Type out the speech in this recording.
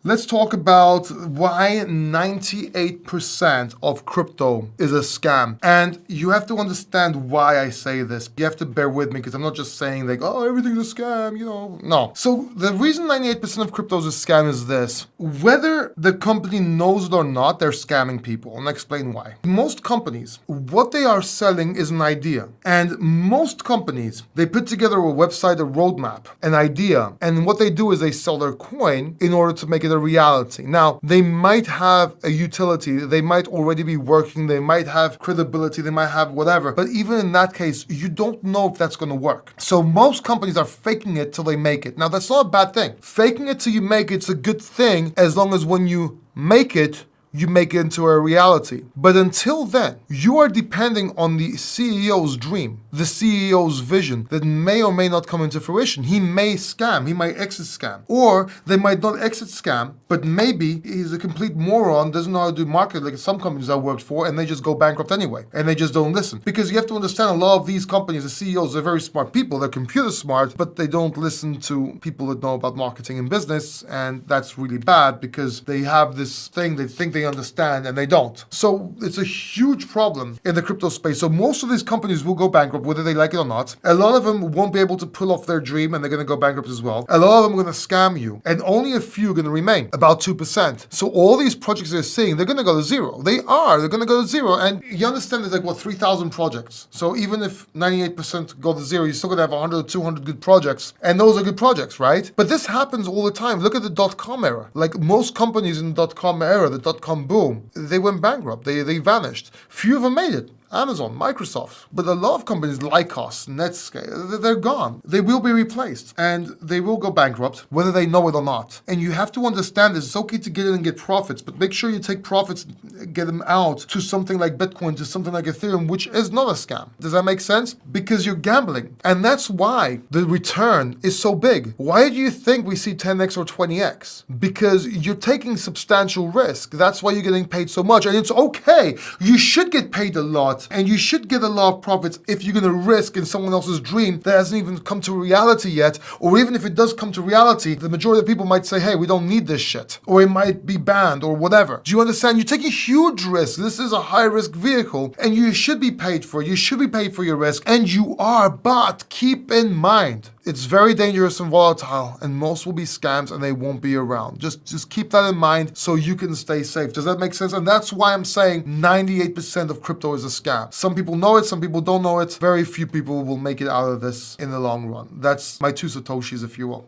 Let's talk about why 98% of crypto is a scam. And you have to understand why I say this. You have to bear with me because I'm not just saying like, oh, everything's a scam, No. So the reason 98% of crypto is a scam is this. Whether the company knows it or not, they're scamming people. And I'll explain why. Most companies, what they are selling is an idea. And most companies, they put together a website, a roadmap, an idea. And what they do is they sell their coin in order to make it a reality. Now, they might have a utility, they might already be working, they might have credibility, they might have whatever. But even in that case, you don't know if that's going to work. So most companies are faking it till they make it. Now, that's not a bad thing. Faking it till you make it's a good thing as long as when you make it, you make it into a reality. But until then, you are depending on the CEO's dream, the CEO's vision that may or may not come into fruition. He may scam, he might exit scam, or they might not exit scam, but maybe he's a complete moron, doesn't know how to do marketing like some companies I worked for, and they just go bankrupt anyway, and they just don't listen. Because you have to understand a lot of these companies, the CEOs, they're very smart people, they're computer smart, but they don't listen to people that know about marketing and business, and that's really bad because they have this thing, they think they understand and they don't. So it's a huge problem in the crypto space. So most of these companies will go bankrupt whether they like it or not. A lot of them won't be able to pull off their dream and they're going to go bankrupt as well. A lot of them are going to scam you and only a few are going to remain, about 2%. So all these projects they're seeing, they're going to go to zero. They're going to go to zero. And you understand there's like 3,000 projects. So even if 98% go to zero, you're still going to have 100 or 200 good projects. And those are good projects, right? But this happens all the time. Look at the dot-com era. Like most companies in the dot-com era, the dot-com boom, they went bankrupt. They vanished. Few of them made it. Amazon, Microsoft. But a lot of companies like us, Netscape, they're gone. They will be replaced and they will go bankrupt, whether they know it or not. And you have to understand this. It's okay to get in and get profits, but make sure you take profits, get them out to something like Bitcoin, to something like Ethereum, which is not a scam. Does that make sense? Because you're gambling. And that's why the return is so big. Why do you think we see 10x or 20x? Because you're taking substantial risk. That's why you're getting paid so much. And it's okay. You should get paid a lot. And you should get a lot of profits if you're going to risk in someone else's dream that hasn't even come to reality yet. Or even if it does come to reality, the majority of people might say, hey, we don't need this shit. Or it might be banned or whatever. Do you understand? You're taking huge risks. This is a high risk vehicle and you should be paid for it. You should be paid for your risk. And you are, but keep in mind, it's very dangerous and volatile and most will be scams and they won't be around. Just keep that in mind so you can stay safe. Does that make sense? And that's why I'm saying 98% of crypto is a scam. Some people know it, some people don't know it. Very few people will make it out of this in the long run. That's my 2 Satoshis, if you will.